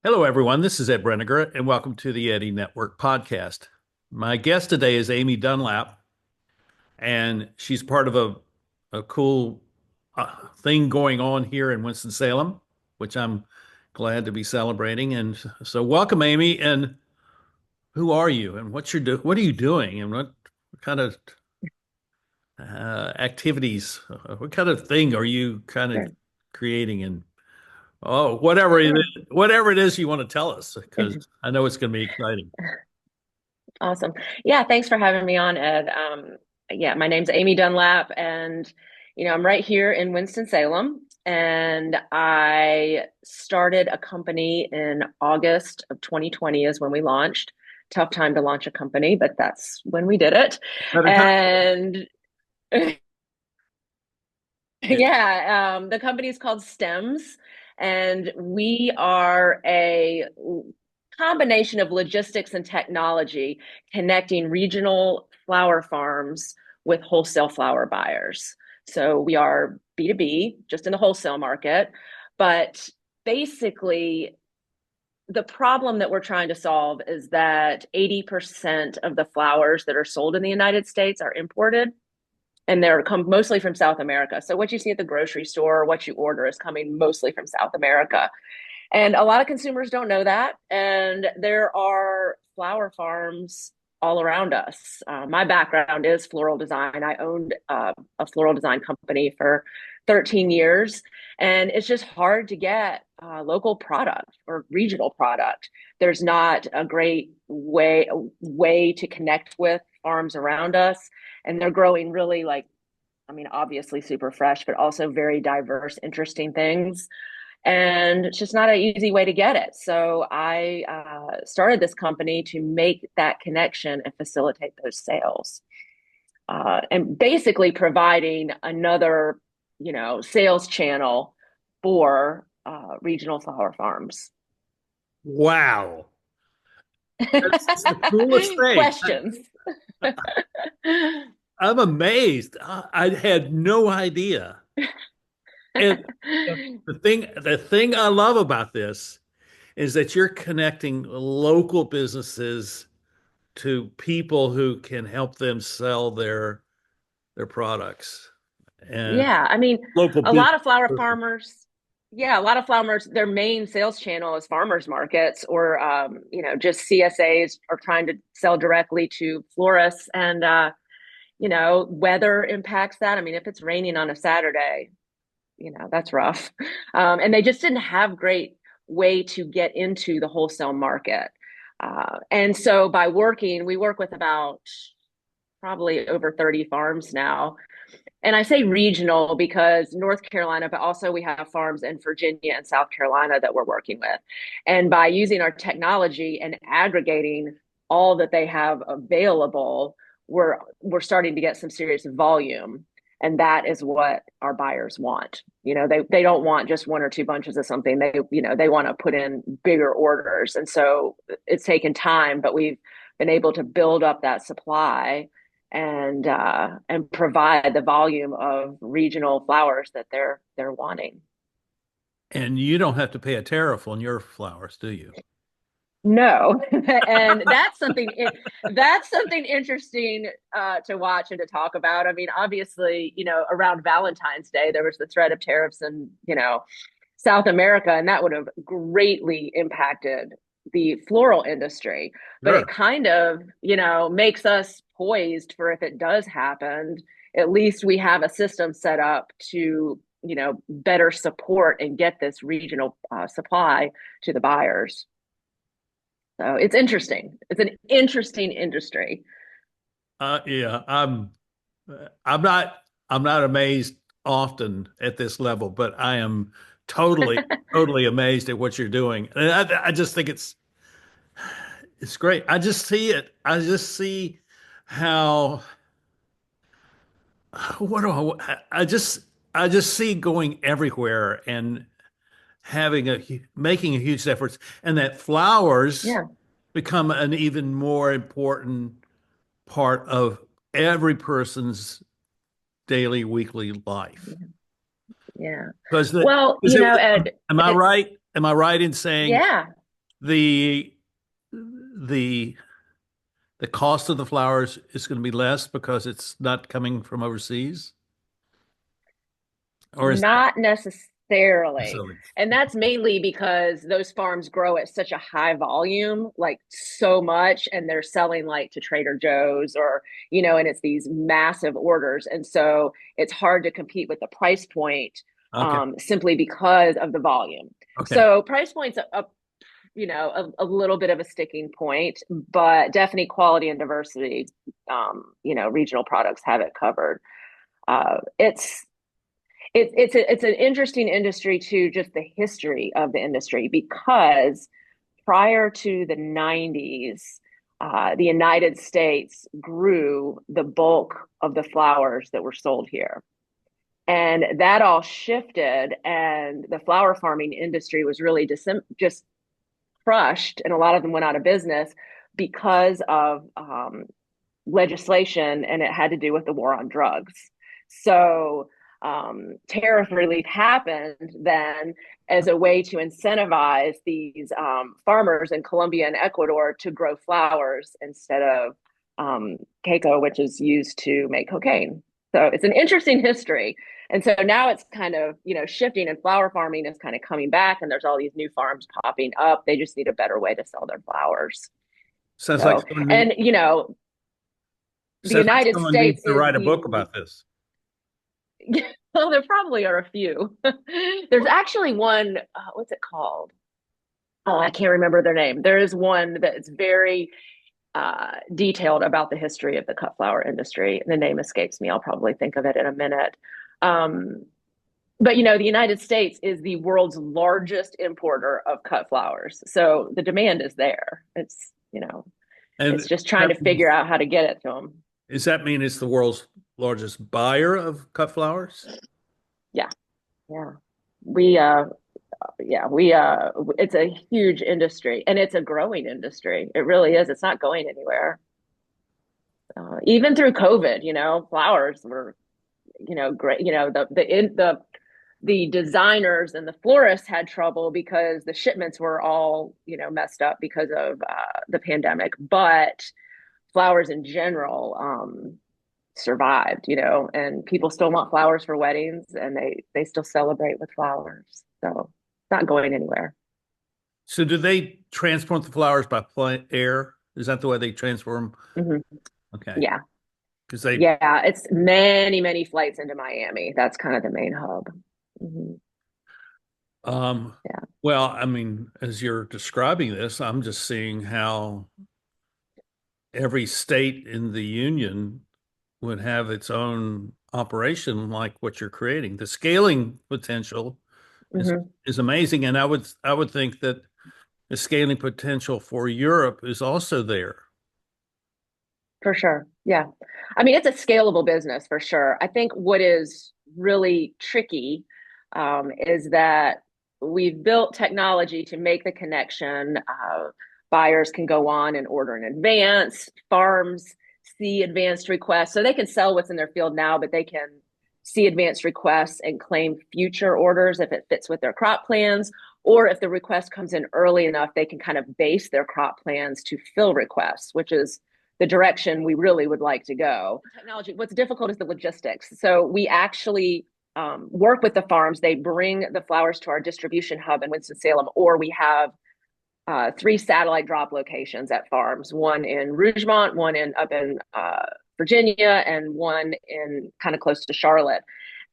Hello, everyone. This is Ed Breniger, and welcome to the Eddie Network podcast. My guest today is Amy Dunlap, and she's part of a cool thing going on here in Winston-Salem, which I'm glad to be celebrating. And so, welcome, Amy. And who are you? And what are you doing? And what kind of activities? What kind of thing are you kind of Sure. creating? And oh, whatever it is you want to tell us, because I know it's going to be exciting. Awesome. Yeah, thanks for having me on, Ed. Yeah, my name's Amy Dunlap, and I'm right here in Winston-Salem, and I started a company in August of 2020 is when we launched. Tough time to launch a company, but that's when we did it. Better time. And yeah, the company is called Stemz, and we are a combination of logistics and technology connecting regional flower farms with wholesale flower buyers. So we are B2B, just in the wholesale market, but basically the problem that we're trying to solve is that 80% of the flowers that are sold in the United States are imported and they're come mostly from South America. So what you see at the grocery store, what you order is coming mostly from South America. And a lot of consumers don't know that. And there are flower farms all around us. My background is floral design. I owned a floral design company for 13 years. And it's just hard to get local product or regional product. There's not a great way to connect with farms around us. And they're growing really obviously super fresh, but also very diverse, interesting things, and it's just not an easy way to get it. So I started this company to make that connection and facilitate those sales, and basically providing another, sales channel for regional flower farms. Wow. That's the coolest thing. Questions? I'm amazed. I had no idea. And the thing I love about this is that you're connecting local businesses to people who can help them sell their products and Yeah, I mean, local a business. lot of flower farmers, yeah, a lot of farmers, their main sales channel is farmers markets or, just CSAs are trying to sell directly to florists. And, weather impacts that. I mean, if it's raining on a Saturday, that's rough. And they just didn't have great way to get into the wholesale market. And so we work with about probably over 30 farms now, and I say regional because North Carolina, but also we have farms in Virginia and South Carolina that we're working with. And by using our technology and aggregating all that they have available, we're starting to get some serious volume. And that is what our buyers want. They don't want just one or two bunches of something. They want to put in bigger orders. And so it's taken time, but we've been able to build up that supply and provide the volume of regional flowers that they're wanting. And you don't have to pay a tariff on your flowers, do you? No, and that's something interesting to watch and to talk about. I mean, obviously, around Valentine's Day there was the threat of tariffs in South America, and that would have greatly impacted the floral industry. But Sure. it kind of, makes us poised for if it does happen, at least we have a system set up to, better support and get this regional supply to the buyers. So it's interesting. It's an interesting industry. Yeah, I'm not I'm not amazed often at this level, but I am totally amazed at what you're doing. And I just think it's great. I just see it. I just see how what do I just see going everywhere and making a huge difference, and that flowers Yeah. become an even more important part of every person's daily, weekly life. Yeah. Because Well, because it, Ed, am I it's right? Am I right in saying yeah. the the the cost of the flowers is going to be less because it's not coming from overseas, or is that Not necessarily. necessarily? And that's mainly because those farms grow at such a high volume, like so much, and they're selling like to Trader Joe's or, and it's these massive orders. And so it's hard to compete with the price point Okay. simply because of the volume. Okay. So price points a little bit of a sticking point, but definitely quality and diversity, regional products have it covered. It's an interesting industry too, just the history of the industry, because prior to the 90s, the United States grew the bulk of the flowers that were sold here. And that all shifted, and the flower farming industry was really just crushed, and a lot of them went out of business because of legislation, and it had to do with the war on drugs. So tariff relief happened then as a way to incentivize these farmers in Colombia and Ecuador to grow flowers instead of cocoa, which is used to make cocaine. So it's an interesting history. And so now it's kind of, shifting, and flower farming is kind of coming back, and there's all these new farms popping up. They just need a better way to sell their flowers. Sounds like So, someone need, and the sounds like United someone needs States to is write a the book about this. well, there probably are a few. There's actually one, what's it called? Oh, I can't remember their name. There is one that's very detailed about the history of the cut flower industry. The name escapes me. I'll probably think of it in a minute. But the United States is the world's largest importer of cut flowers. So the demand is there. It's And just trying to figure out how to get it to them. does that mean it's the world's largest buyer of cut flowers? Yeah. Yeah. We it's a huge industry, and it's a growing industry. It really is. It's not going anywhere. Even through COVID, flowers were, great. The designers and the florists had trouble because the shipments were all, messed up because of the pandemic. But flowers in general survived, and people still want flowers for weddings, and they still celebrate with flowers. So it's not going anywhere. So do they transport the flowers by air? Is that the way they transfer them? Hmm. Okay. Yeah. Because they, Yeah. It's many, many flights into Miami. That's kind of the main hub. Hmm. um, Yeah. well, I mean, as you're describing this, I'm just seeing how every state in the union would have its own operation like what you're creating. The scaling potential is Hmm. is amazing, and I would think that the scaling potential for Europe is also there. For sure. Yeah. I mean, it's a scalable business for sure. I think what is really tricky is that we've built technology to make the connection. Buyers can go on and order in advance. Farms see advanced requests. So they can sell what's in their field now, but they can see advanced requests and claim future orders if it fits with their crop plans. Or if the request comes in early enough, they can kind of base their crop plans to fill requests, which is the direction we really would like to go. Technology, what's difficult is the logistics. So we actually work with the farms. They bring the flowers to our distribution hub in Winston-Salem, or we have 3 satellite drop locations at farms, one in Rougemont, one up in Virginia, and one in kind of close to Charlotte.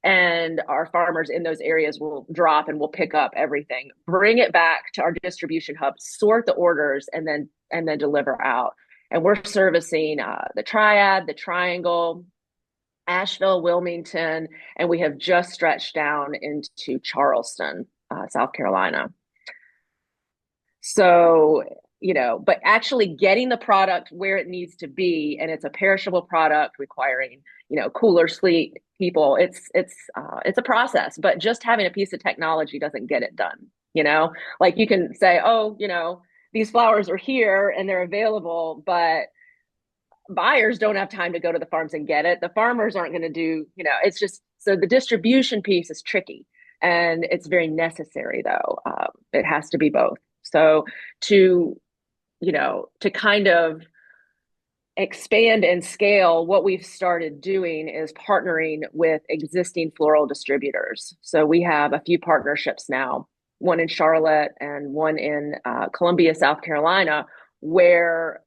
And our farmers in those areas will drop and will pick up everything, bring it back to our distribution hub, sort the orders, and then deliver out. And we're servicing the Triad, the Triangle, Asheville, Wilmington, and we have just stretched down into Charleston, South Carolina. So, but actually getting the product where it needs to be, and it's a perishable product requiring, cooler, sleep people. It's a process, but just having a piece of technology doesn't get it done. Like you can say, oh, these flowers are here and they're available, but buyers don't have time to go to the farms and get it. The farmers aren't going to do, it's just, so the distribution piece is tricky, and it's very necessary though. It has to be both. So to, to kind of expand and scale, what we've started doing is partnering with existing floral distributors. So we have a few partnerships now, one in Charlotte and one in Columbia, South Carolina, where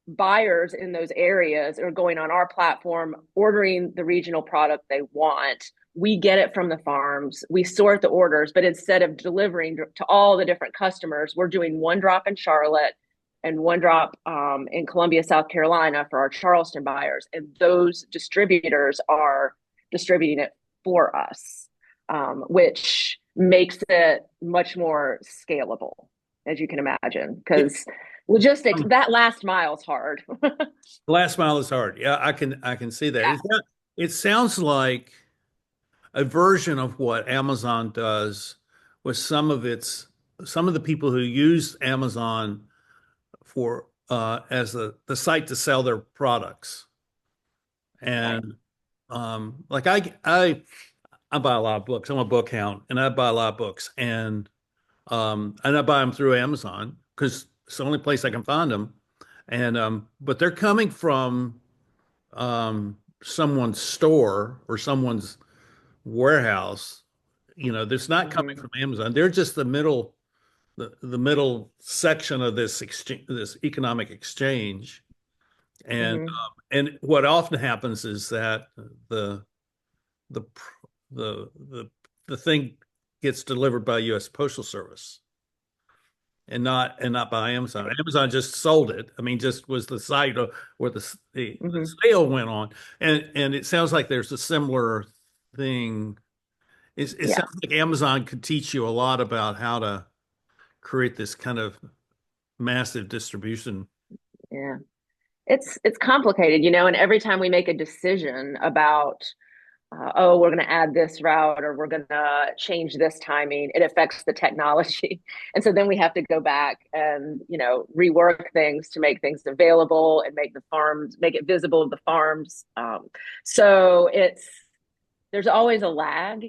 buyers in those areas are going on our platform, ordering the regional product they want. We get it from the farms, we sort the orders, but instead of delivering to all the different customers, we're doing one drop in Charlotte and one drop in Columbia, South Carolina for our Charleston buyers. And those distributors are distributing it for us, which makes it much more scalable, as you can imagine, because logistics, that last mile is hard. Last mile is hard. Yeah, I can see that. Yeah. It sounds like a version of what Amazon does with some of the people who use Amazon for as the site to sell their products. Right. And like I buy a lot of books. I'm a book hound, and I buy a lot of books, and I buy them through Amazon because it's the only place I can find them. And but they're coming from someone's store or someone's warehouse. There's not coming Mm-hmm. from Amazon. They're just the middle section of this exchange, this economic exchange. And Mm-hmm. and what often happens is that the the the the thing gets delivered by U.S. Postal Service and not by Amazon. Amazon just sold it. I mean, just was the site where the Mm-hmm. sale went on, and it sounds like there's a similar thing. It Yeah. sounds like Amazon could teach you a lot about how to create this kind of massive distribution. Yeah. It's complicated, and every time we make a decision about oh, we're going to add this route or we're going to change this timing, it affects the technology. And so then we have to go back and, rework things to make things available and make it visible to the farms. So there's always a lag,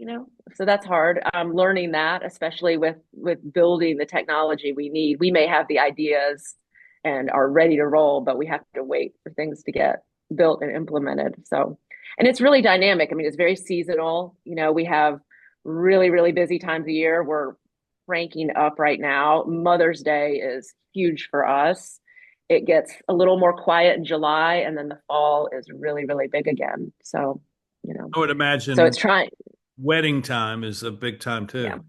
so that's hard. I'm learning that, especially with building the technology we need. We may have the ideas and are ready to roll, but we have to wait for things to get built and implemented. So, and it's really dynamic. I mean, it's very seasonal. We have really, really busy times of year. We're ranking up right now. Mother's Day is huge for us. It gets a little more quiet in July, and then the fall is really, really big again. So, you know, I would so imagine it's trying, wedding time is a big time yeah. too.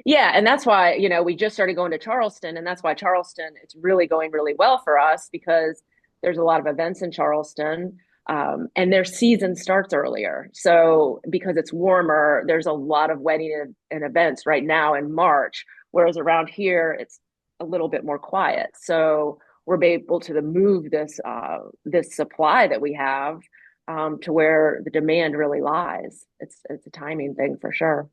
Yeah, and that's why, we just started going to Charleston, and that's why Charleston, it's really going really well for us because there's a lot of events in Charleston, and their season starts earlier. So because it's warmer, there's a lot of wedding and events right now in March, whereas around here it's a little bit more quiet. So we're able to move this supply that we have to where the demand really lies. It's a timing thing for sure.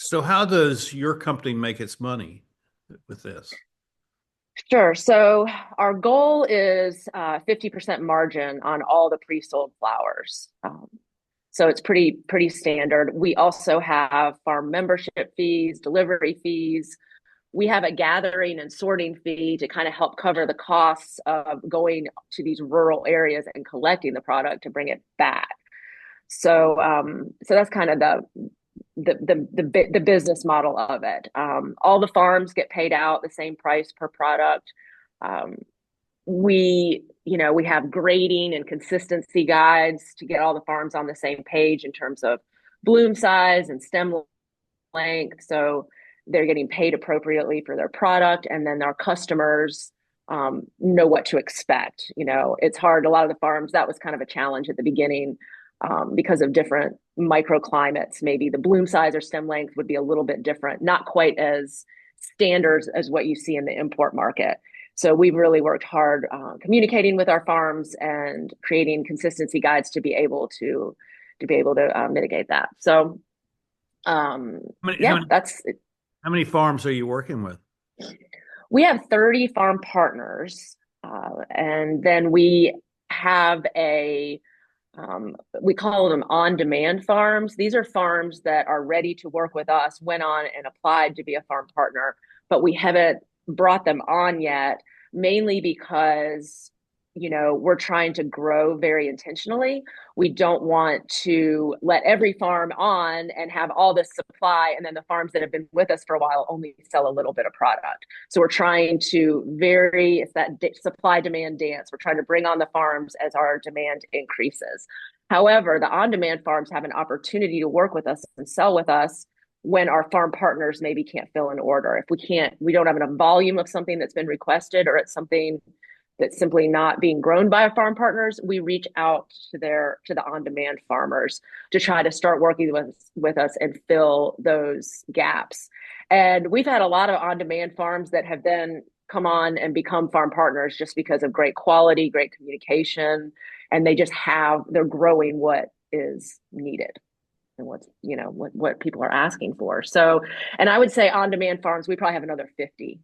So how does your company make its money with this? Sure. So our goal is 50% margin on all the pre-sold flowers. So it's pretty standard. We also have farm membership fees, delivery fees. We have a gathering and sorting fee to kind of help cover the costs of going to these rural areas and collecting the product to bring it back. So that's kind of the business model of it. All the farms get paid out the same price per product. Um, we have grading and consistency guides to get all the farms on the same page in terms of bloom size and stem length. So they're getting paid appropriately for their product, and then our customers know what to expect. It's hard. A lot of the farms, that was kind of a challenge at the beginning because of different microclimates. Maybe the bloom size or stem length would be a little bit different, not quite as standards as what you see in the import market. So we've really worked hard communicating with our farms and creating consistency guides to be able to mitigate that. So How many, how yeah, many, that's how many farms are you working with? we have 30 farm partners, and then we have a we call them on-demand farms. These are farms that are ready to work with us, went on and applied to be a farm partner, but we haven't brought them on yet, mainly because, we're trying to grow very intentionally. We don't want to let every farm on and have all this supply, and then the farms that have been with us for a while only sell a little bit of product. So we're trying to it's that supply demand dance. We're trying to bring on the farms as our demand increases. However, the on demand farms have an opportunity to work with us and sell with us when our farm partners maybe can't fill an order. If we don't have enough volume of something that's been requested, or it's something that's simply not being grown by our farm partners, we reach out to the on-demand farmers to try to start working with us and fill those gaps. And we've had a lot of on-demand farms that have then come on and become farm partners just because of great quality, great communication, and they're growing what is needed and what people are asking for. So, and I would say on-demand farms, we probably have another 50.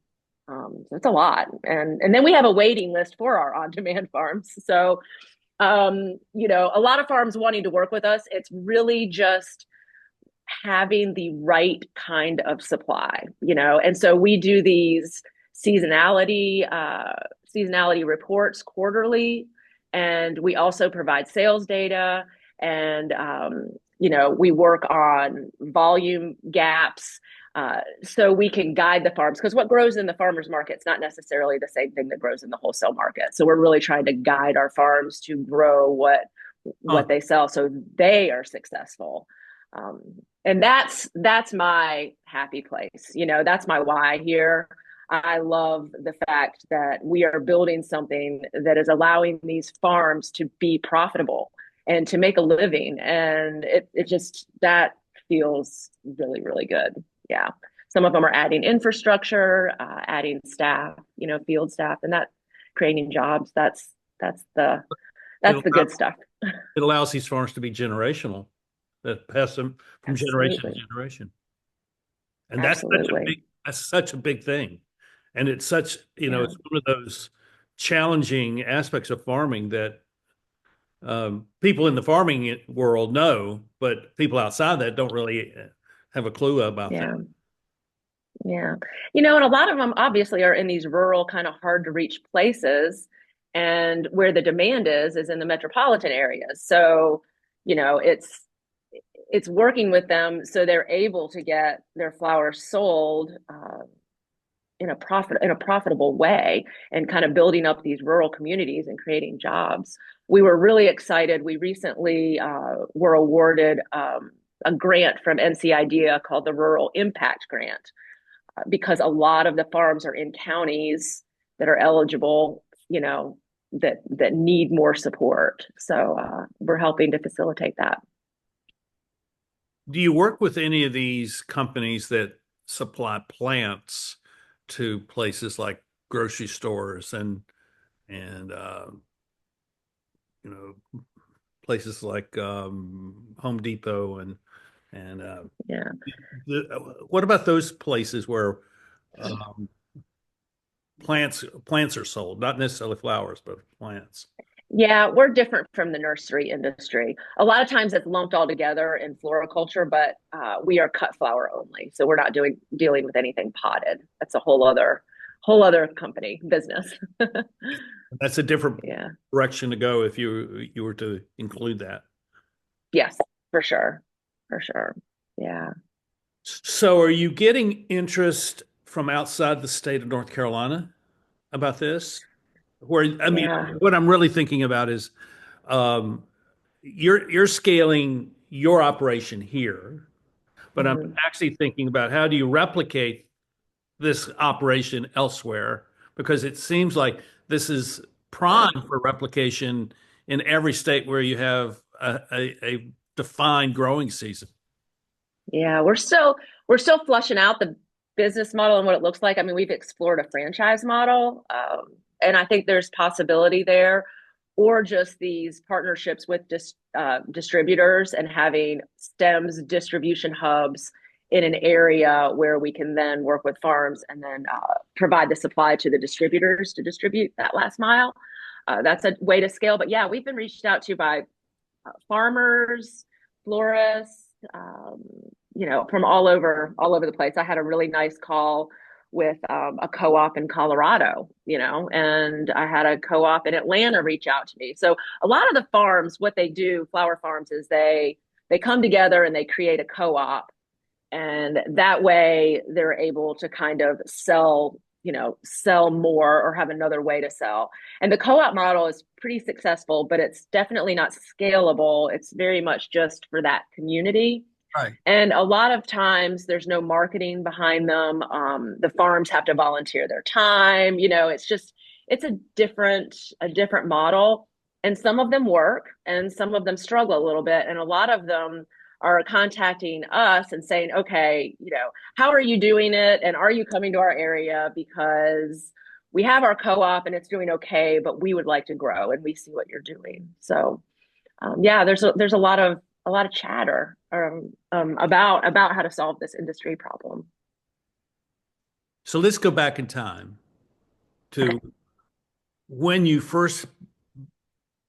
So it's a lot. And then we have a waiting list for our on-demand farms. So, a lot of farms wanting to work with us. It's really just having the right kind of supply, and so we do these seasonality reports quarterly, and we also provide sales data, and we work on volume gaps, so we can guide the farms, because what grows in the farmers market is not necessarily the same thing that grows in the wholesale market. So we're really trying to guide our farms to grow what they sell, so they are successful. And that's my happy place. That's my why here. I love the fact that we are building something that is allowing these farms to be profitable and to make a living. And it just, that feels really, really good. Yeah. Some of them are adding infrastructure, adding staff, field staff, and that creating jobs. That's the good stuff. It allows these farms to be generational, that pass them from Absolutely. generation to generation. And Absolutely. that's such a big thing. And it's such, Yeah. it's one of those challenging aspects of farming that people in the farming world know, but people outside that don't really have a clue about Yeah. that. Yeah. And a lot of them obviously are in these rural, kind of hard to reach places. And where the demand is in the metropolitan areas. So, it's working with them so they're able to get their flowers sold in a profitable way, and kind of building up these rural communities and creating jobs. We were really excited. We recently were awarded a grant from NCIDEA called the Rural Impact Grant, because a lot of the farms are in counties that are eligible, that need more support. So we're helping to facilitate that. Do you work with any of these companies that supply plants to places like grocery stores and you know places like Home Depot and Yeah. what about those places where um, plants are sold, not necessarily flowers, but plants? Yeah, we're different from the nursery industry. A lot of times it's lumped all together in floriculture, but we are cut flower only. So we're not dealing with anything potted. That's a whole other company business. That's a different Yeah. direction to go if you were to include that. Yes, for sure. For sure. Yeah. So are you getting interest from outside the state of North Carolina about this? I mean, Yeah. what I'm really thinking about is um, you're scaling your operation here, but I'm Mhm. actually thinking about how do you replicate this operation elsewhere, because it seems like this is prime for replication in every state where you have a defined growing season. Yeah, we're still flushing out the business model and what it looks like. I mean, we've explored a franchise model, and I think there's possibility there, or just these partnerships with distributors and having Stemz distribution hubs in an area where we can then work with farms and then provide the supply to the distributors to distribute that last mile. That's a way to scale. But yeah, we've been reached out to by farmers, florists, from all over the place. I had a really nice call with a co-op in Colorado, and I had a co-op in Atlanta reach out to me. So a lot of the farms, what they do, flower farms, is they come together and they create a co-op, and that way they're able to kind of sell more or have another way to sell. And the co-op model is pretty successful, but it's definitely not scalable. It's very much just for that community. Right. And a lot of times there's no marketing behind them. The farms have to volunteer their time. It's a different model. And some of them work and some of them struggle a little bit. And a lot of them are contacting us and saying, okay, how are you doing it? And are you coming to our area? Because we have our co-op and it's doing okay, but we would like to grow and we see what you're doing. So yeah, there's a lot of chatter about how to solve this industry problem. So let's go back in time Okay. to when you first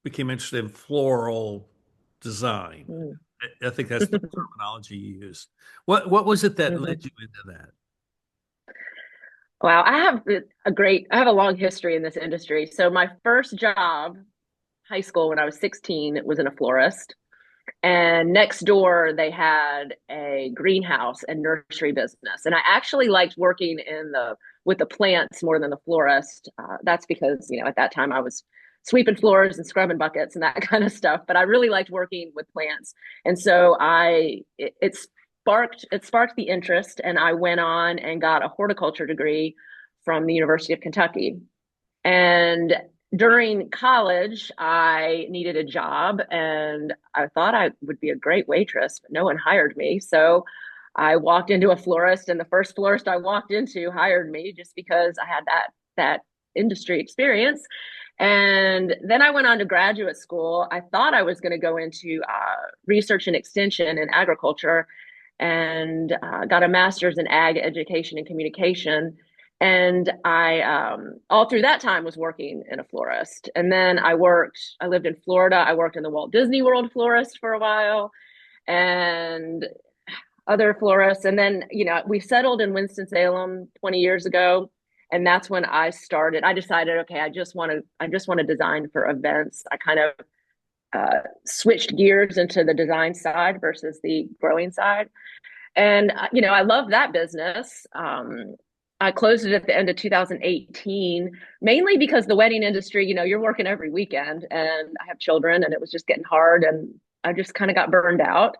became interested in floral design. Mm. I think that's the terminology you used. What was it that Mhm. led you into that? Wow, I have a long history in this industry. So my first job, high school, when I was 16, it was in a florist. And next door, they had a greenhouse and nursery business. And I actually liked working with the plants more than the florist. That's because, at that time I was sweeping floors and scrubbing buckets and that kind of stuff. But I really liked working with plants. And so it sparked the interest, and I went on and got a horticulture degree from the University of Kentucky. And during college, I needed a job and I thought I would be a great waitress, but no one hired me. So I walked into a florist, and the first florist I walked into hired me just because I had that industry experience. And then I went on to graduate school. I thought I was going to go into research and extension in agriculture, and got a master's in ag education and communication. And I, all through that time, was working in a florist. And then I lived in Florida. I worked in the Walt Disney World florist for a while and other florists. And then, we settled in Winston-Salem 20 years ago. And that's when I decided, okay, I just want to design for events. I kind of switched gears into the design side versus the growing side. And, I love that business. I closed it at the end of 2018, mainly because the wedding industry, you're working every weekend, and I have children, and it was just getting hard, and I just kind of got burned out.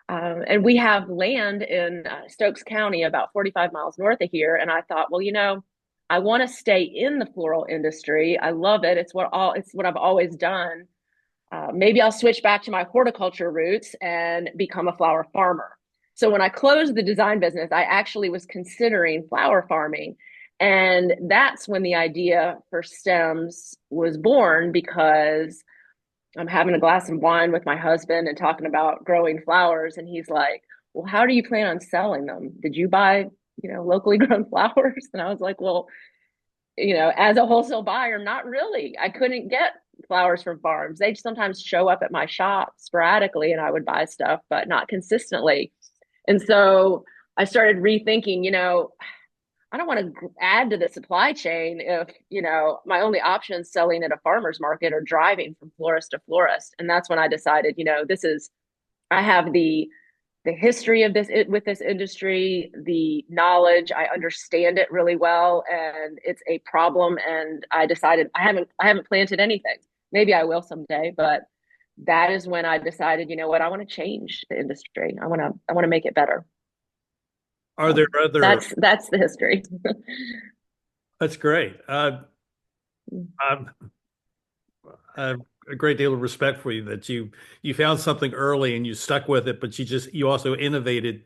And we have land in Stokes County, about 45 miles north of here. And I thought, well, I want to stay in the floral industry. I love it. It's what I've always done. Maybe I'll switch back to my horticulture roots and become a flower farmer. So when I closed the design business, I actually was considering flower farming. And that's when the idea for Stemz was born, because I'm having a glass of wine with my husband and talking about growing flowers. And he's like, well, how do you plan on selling them? Did you buy, locally grown flowers? And I was like, well, as a wholesale buyer, not really. I couldn't get flowers from farms. They'd sometimes show up at my shop sporadically and I would buy stuff, but not consistently. And so I started rethinking, I don't want to add to the supply chain if, my only option is selling at a farmer's market or driving from florist to florist. And that's when I decided, I have the history of this with this industry, the knowledge, I understand it really well, and it's a problem. And I decided I haven't planted anything. Maybe I will someday, but that is when I decided, what, I want to change the industry. I want to make it better. Are there So other? that's the history. That's great. I'm, I have a great deal of respect for you that you found something early and you stuck with it, but you also innovated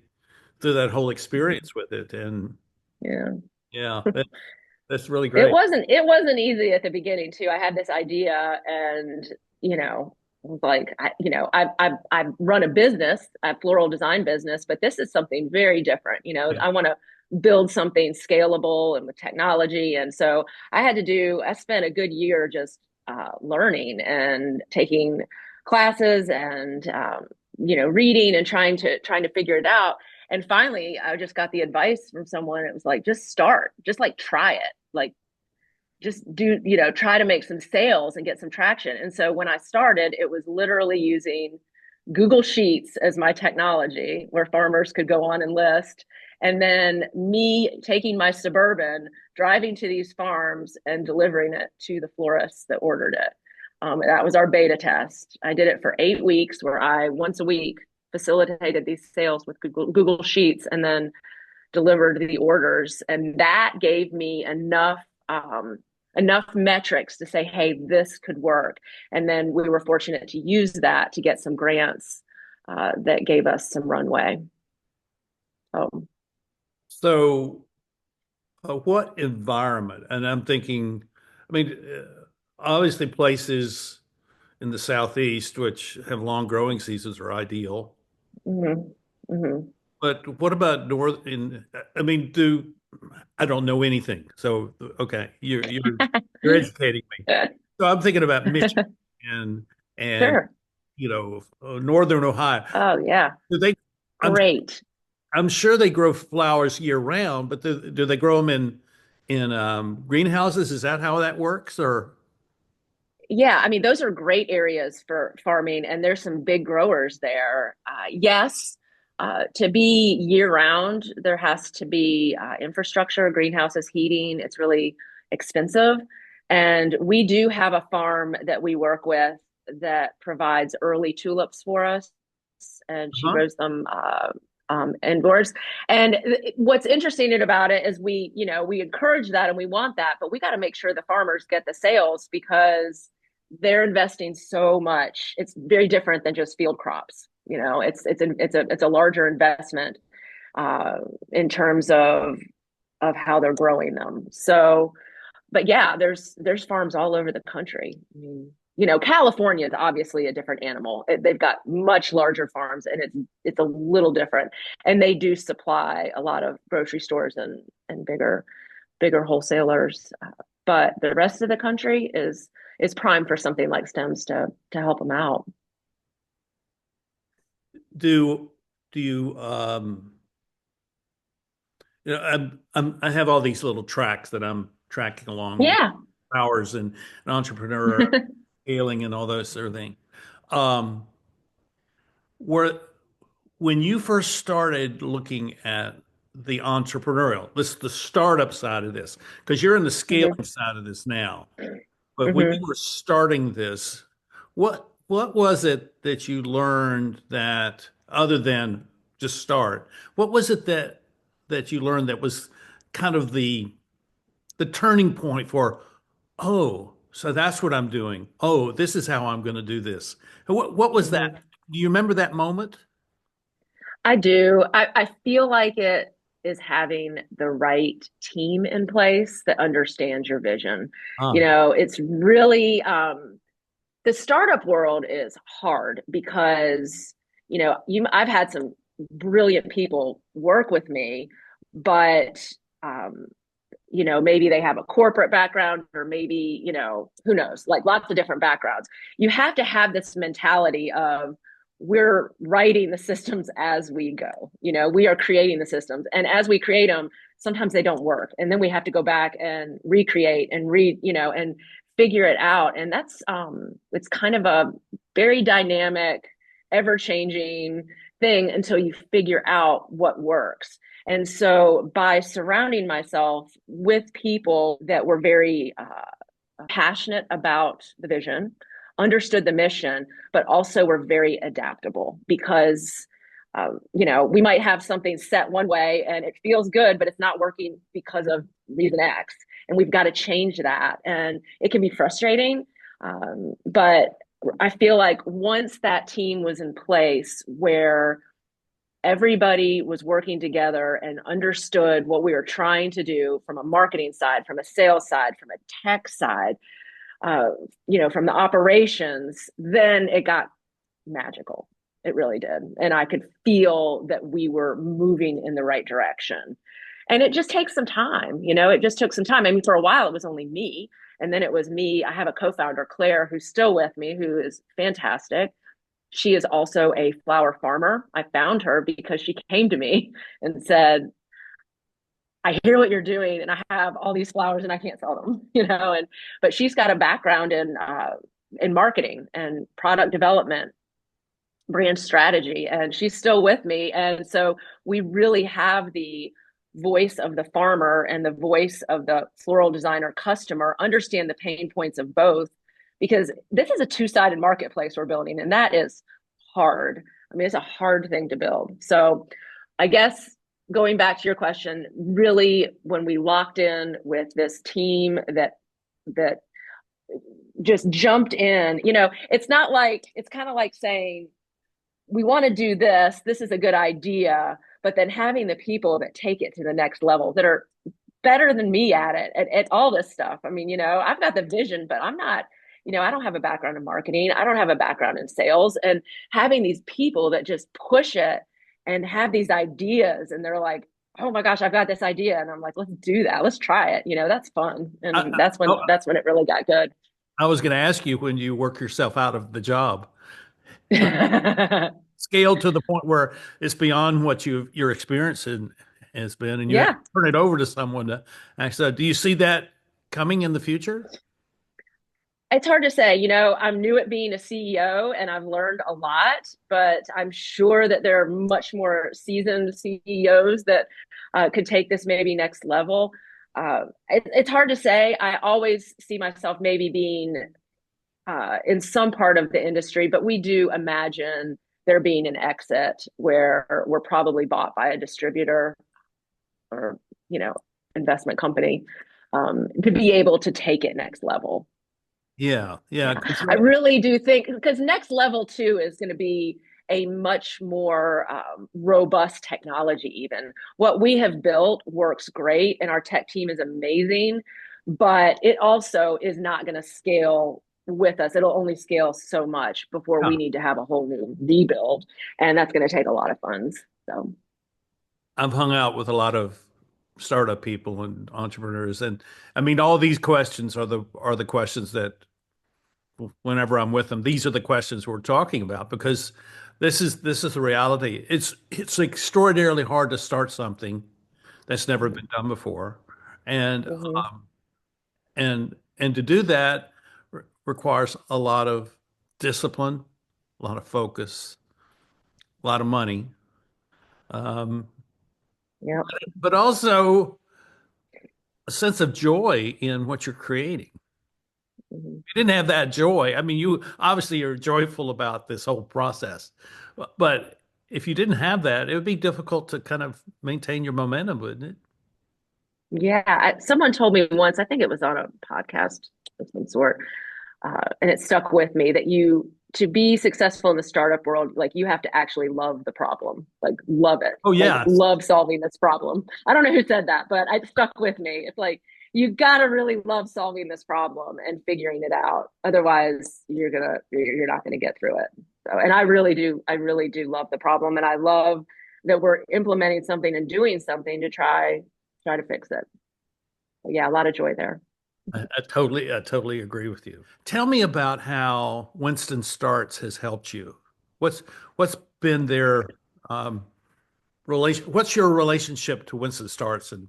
through that whole experience with it. And Yeah. yeah, that's really It great. wasn't it wasn't easy at the beginning too. I had this idea, and was like, I run a business, a floral design business, but this is something very different. Yeah. I want to build something scalable and with technology. And so I spent a good year just learning and taking classes and reading and trying to figure it out. And finally, I just got the advice from someone. It was like, just start, just like try it, like just do, try to make some sales and get some traction. And so when I started, it was literally using Google Sheets as my technology where farmers could go on and list. And then me taking my Suburban, driving to these farms and delivering it to the florists that ordered it. That was our beta test. I did it for 8 weeks where I once a week facilitated these sales with Google Sheets and then delivered the orders. And that gave me enough metrics to say, hey, this could work. And then we were fortunate to use that to get some grants that gave us some runway. So, what environment? And I'm thinking, I mean, obviously places in the Southeast, which have long growing seasons, are ideal. Mm-hmm. Mm-hmm. But what about north in, I mean, I don't know anything. So, okay, you're educating me. So I'm thinking about Michigan and Sure. northern Ohio. Oh, yeah. Do they, I'm Great. I'm sure they grow flowers year round, but do they grow them in greenhouses? Is that how that works? Or Yeah, I mean, those are great areas for farming, and there's some big growers there. Yes, to be year round, there has to be infrastructure, greenhouses, heating. It's really expensive. And we do have a farm that we work with that provides early tulips for us, and she huh? grows them indoors. And what's interesting about it is we encourage that and we want that, but we got to make sure the farmers get the sales because they're investing so much. It's very different than just field crops. It's a larger investment in terms of how they're growing them. So, but yeah, there's farms all over the country. I mean, California is obviously a different animal. They've got much larger farms, and it's a little different. And they do supply a lot of grocery stores and bigger wholesalers. But the rest of the country is prime for something like Stemz to help them out. Do do I have all these little tracks that I'm tracking along Yeah. hours and entrepreneur scaling and all those sort of things. Um, were when you first started looking at the entrepreneurial, the startup side of this, because you're in the Hmm. scaling side of this now. But when you Hmm. were starting this, what was it that you learned that other than just start? What was it that you learned that was kind of the turning point for, oh, so that's what I'm doing. Oh, this is how I'm going to do this. What was that? Hmm. Do you remember that moment? I do. I feel like it is having the right team in place that understands your vision. Ah, It's really the startup world is hard because I've had some brilliant people work with me, but um, maybe they have a corporate background or maybe, who knows, like lots of different backgrounds. You have to have this mentality of we're writing the systems as we go. We are creating the systems. And as we create them, sometimes they don't work. And then we have to go back and recreate and and figure it out. And it's kind of a very dynamic, ever changing thing until you figure out what works. And so by surrounding myself with people that were very passionate about the vision, understood the mission, but also were very adaptable because, we might have something set one way and it feels good, but it's not working because of reason X. And we've got to change that. And it can be frustrating. But I feel like once that team was in place where everybody was working together and understood what we were trying to do from a marketing side, from a sales side, from a tech side, from the operations, then it got magical. It really did. And I could feel that we were moving in the right direction. And it just takes some time, it just took some time. I mean, for a while, it was only me. And then it was me. I have a co-founder, Claire, who's still with me, who is fantastic. She is also a flower farmer. I found her because she came to me and said, I hear what you're doing and I have all these flowers and I can't sell them, and but she's got a background in marketing and product development, brand strategy, and she's still with me. And so we really have the voice of the farmer and the voice of the floral designer customer, understand the pain points of both, because this is a two-sided marketplace we're building, and that is hard. I mean, it's a hard thing to build. So I guess going back to your question, really, when we locked in with this team that just jumped in, it's not like, it's kind of like saying, we want to do this. This is a good idea. But then having the people that take it to the next level, that are better than me at it, at all this stuff. I mean, I've got the vision, but I'm not, I don't have a background in marketing. I don't have a background in sales. And having these people that just push it and have these ideas, and they're like, oh my gosh, I've got this idea. And I'm like, let's do that. Let's try it. That's fun. And I, that's when it really got good. I was going to ask you when you work yourself out of the job, scaled to the point where it's beyond what your experience has been, and you have Yeah. to turn it over to someone to actually. Do you see that coming in the future? It's hard to say. I'm new at being a CEO and I've learned a lot, but I'm sure that there are much more seasoned CEOs that could take this maybe next level. It's hard to say. I always see myself maybe being in some part of the industry, but we do imagine there being an exit where we're probably bought by a distributor or, investment company, to be able to take it next level. Yeah, yeah. Yeah, I really do think, because next level two is going to be a much more robust technology. Even what we have built works great, and our tech team is amazing, but it also is not going to scale with us. It'll only scale so much before Yeah. we need to have a whole new rebuild, and that's going to take a lot of funds. So, I've hung out with a lot of startup people and entrepreneurs, and I mean, all these questions are the questions that whenever I'm with them, these are the questions we're talking about because this is the reality. It's extraordinarily hard to start something that's never been done before, and mhm. and to do that requires a lot of discipline, a lot of focus, a lot of money, um, Yeah. but also a sense of joy in what you're creating. Mhm. You didn't have that joy. I mean, you obviously are joyful about this whole process, but if you didn't have that, it would be difficult to kind of maintain your momentum, wouldn't it? Yeah, someone told me once, I think it was on a podcast of some sort, and it stuck with me, that to be successful in the startup world, like, you have to actually love the problem, like love it, Oh, like yeah. love solving this problem. I don't know who said that, but it stuck with me. It's like, you got to really love solving this problem and figuring it out. Otherwise, you're not gonna get through it. So, and I really do love the problem, and I love that we're implementing something and doing something to try to fix it. But yeah, a lot of joy there. I totally agree with you. Tell me about how Winston Starts has helped you. What's what's been their relation? What's your relationship to Winston Starts and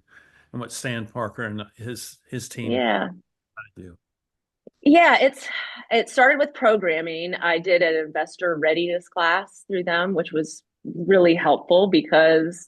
what Stan Parker and his team Yeah. do? Yeah, it started with programming. I did an investor readiness class through them, which was really helpful because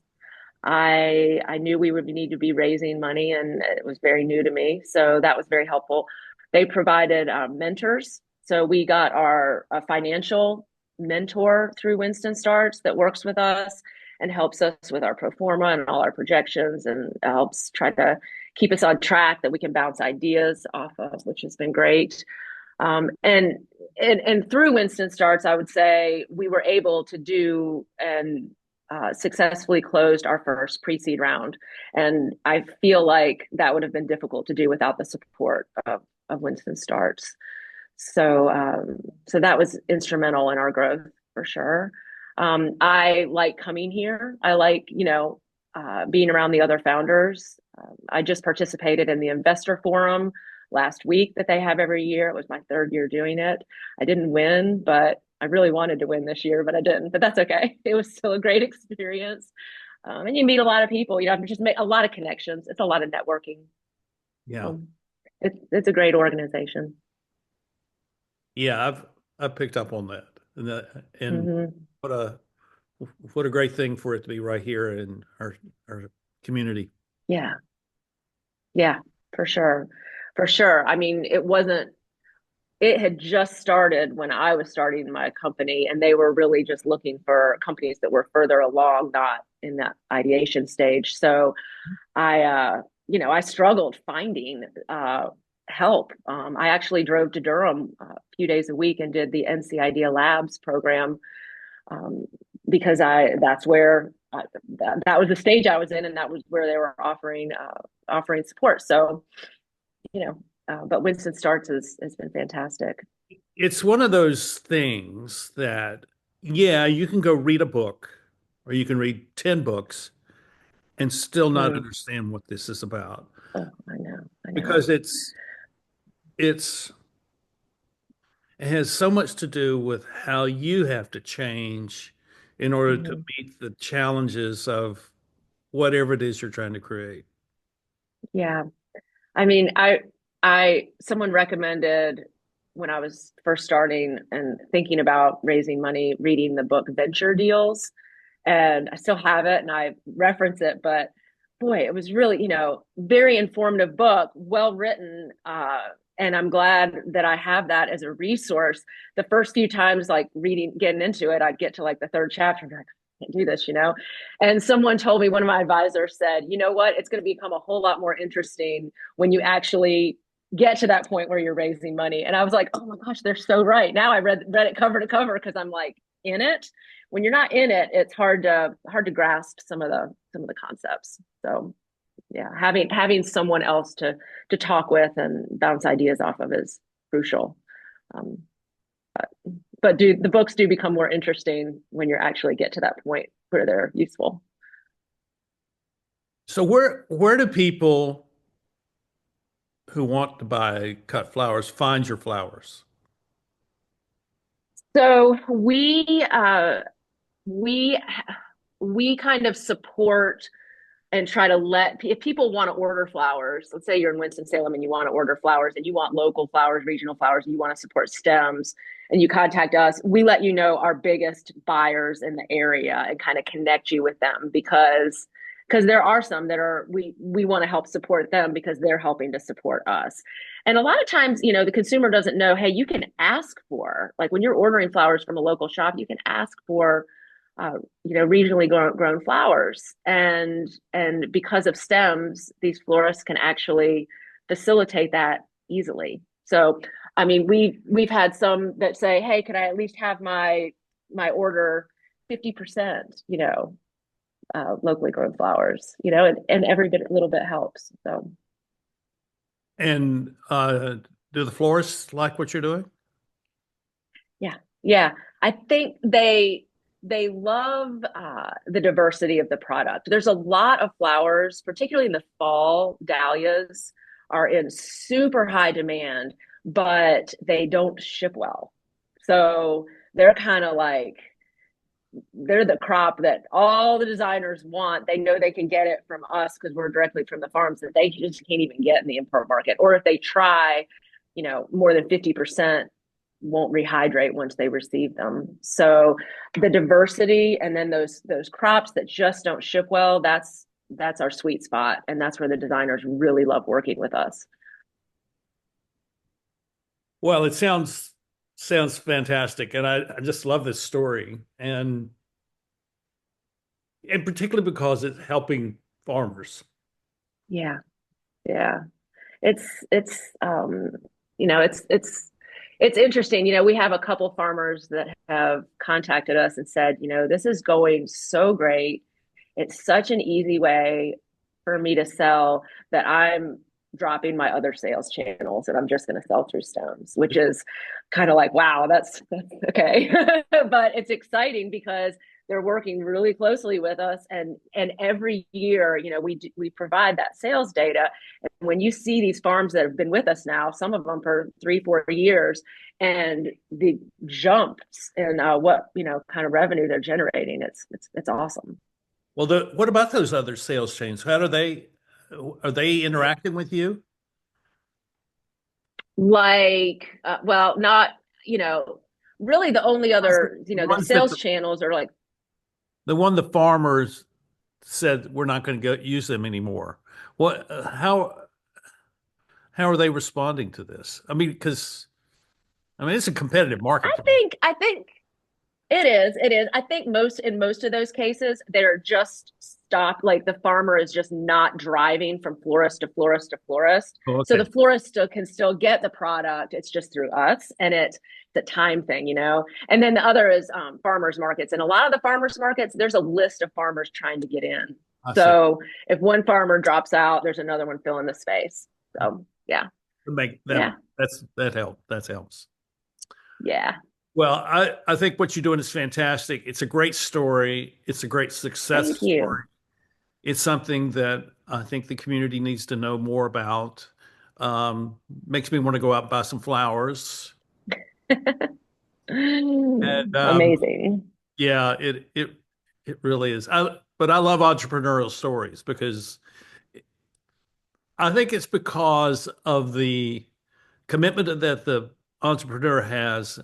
I knew we would need to be raising money, and it was very new to me. So that was very helpful. They provided mentors. So we got our a financial mentor through Winston Starts that works with us and helps us with our pro forma and all our projections, and helps try to keep us on track that we can bounce ideas off of, which has been great. And through Winston Starts, I would say we were able to do and successfully closed our first pre-seed round. And I feel like that would have been difficult to do without the support of Winston Starts. So that was instrumental in our growth for sure. I like coming here. I like, being around the other founders. I just participated in the investor forum last week that they have every year. It was my third year doing it. I didn't win, but I really wanted to win this year, but I didn't. But that's okay. It was still a great experience. And you meet a lot of people. You know, just make a lot of connections. It's a lot of networking. Yeah. So it's a great organization. Yeah, I've picked up on that. And Hmm. what a what a great thing for it to be right here in our community. Yeah, yeah, for sure, for sure. I mean, it wasn't. It had just started when I was starting my company, and they were really just looking for companies that were further along, not in that ideation stage. So I struggled finding help. I actually drove to Durham a few days a week and did the NC Idea Labs program um, because that's where that was the stage I was in, and that was where they were offering support. So but Winston Starts has been fantastic. It's one of those things that, yeah, you can go read a book or you can read 10 books and still not Mm. understand what this is about Oh, I know, I know. because it's it has so much to do with how you have to change in order to Hmm. meet the challenges of whatever it is you're trying to create. Yeah, I mean, I someone recommended when I was first starting and thinking about raising money, reading the book Venture Deals, and I still have it and I reference it, but boy, it was really, very informative book, well written. And I'm glad that I have that as a resource. The first few times, like getting into it, I'd get to like the third chapter and be like, I can't do this. And someone told me, one of my advisors said, you know what? It's going to become a whole lot more interesting when you actually get to that point where you're raising money. And I was like, oh my gosh, they're so right. Now I read it cover to cover because I'm like in it. When you're not in it, it's hard to grasp some of the concepts. So yeah, having someone else to talk with and bounce ideas off of is crucial. Um, but the books do become more interesting when you actually get to that point where they're useful. So where do people who want to buy cut flowers find your flowers? So we we kind of support and try to if people want to order flowers, let's say you're in Winston-Salem and you want to order flowers and you want local flowers, regional flowers, and you want to support Stemz and you contact us, we let you know our biggest buyers in the area and kind of connect you with them because there are some that are we want to help support them because they're helping to support us. And a lot of times, the consumer doesn't know, hey, you can ask for, like when you're ordering flowers from a local shop, you can ask for regionally grown flowers, and because of Stemz, these florists can actually facilitate that easily. So, I mean, we've had some that say, "Hey, could I at least have my order 50%, locally grown flowers, and every little bit helps." So, And do the florists like what you're doing? yeah, yeah, I think they love the diversity of the product. There's a lot of flowers, particularly in the fall. Dahlias are in super high demand, but they don't ship well. So they're kind of like they're the crop that all the designers want. They know they can get it from us because we're directly from the farms that they just can't even get in the import market. Or if they try, more than 50% won't rehydrate once they receive them. So the diversity and then those crops that just don't ship well, that's our sweet spot. And that's where the designers really love working with us. Well, it sounds fantastic, and I just love this story, and particularly because it's helping farmers. Yeah. Yeah. It's it's interesting. We have a couple farmers that have contacted us and said, this is going so great. It's such an easy way for me to sell that I'm dropping my other sales channels and I'm just going to sell through Stones, which is kind of like, wow, that's okay. But it's exciting because they're working really closely with us, and every year, we provide that sales data. And when you see these farms that have been with us now, some of them for 3-4 years, and the jumps in what kind of revenue they're generating, it's awesome. Well, what about those other sales chains? How do they are they interacting with you? Like, well, not, really the only other, The the ones that sales channels are like, the one the farmers said we're not going to go use them anymore. What how are they responding to this? I mean, because I mean it's a competitive marketplace. I think it is. I think most of those cases, they're just stopped. Like the farmer is just not driving from florist to florist to florist. Oh, So okay. the florist can still get the product. It's just through us, and it's the time thing. And then the other is farmers markets, and a lot of the farmers markets, there's a list of farmers trying to get in. I see. So if one farmer drops out, there's another one filling the space. So yeah, To make that yeah, that helps. yeah. Well, I think what you're doing is fantastic. It's a great story. It's a great success Thank you. story. It's something that I think the community needs to know more about. Makes me want to go out and buy some flowers. And Amazing. yeah, it really is. But I love entrepreneurial stories because I think it's because of the commitment that the entrepreneur has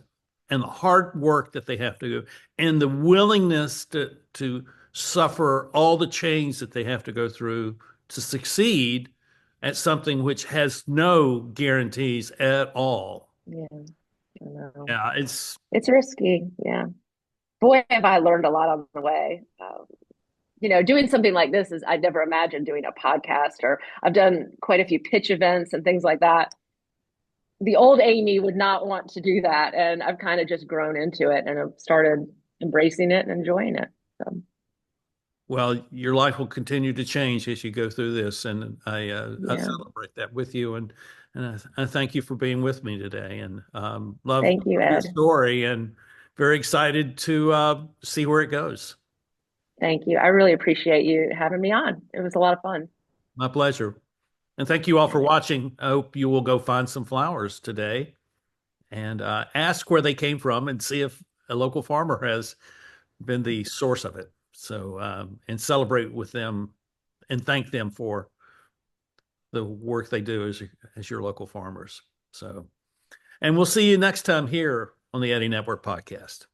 and the hard work that they have to do and the willingness to suffer all the change that they have to go through to succeed at something which has no guarantees at all. Yeah, I know. Yeah, it's It's risky. Yeah. Boy, have I learned a lot on the way. Doing something like this is, I'd never imagined doing a podcast, or I've done quite a few pitch events and things like that. The old Amy would not want to do that. And I've kind of just grown into it and I've started embracing it and enjoying it. So, well, your life will continue to change as you go through this, and I yeah. celebrate that with you, and I thank you for being with me today, and love Thank you, your Ed. story, and very excited to see where it goes. Thank you. I really appreciate you having me on. It was a lot of fun. My pleasure, and thank you all for watching. I hope you will go find some flowers today, and ask where they came from, and see if a local farmer has been the source of it. So, and celebrate with them and thank them for the work they do as your local farmers. So, and we'll see you next time here on the Eddie Network podcast.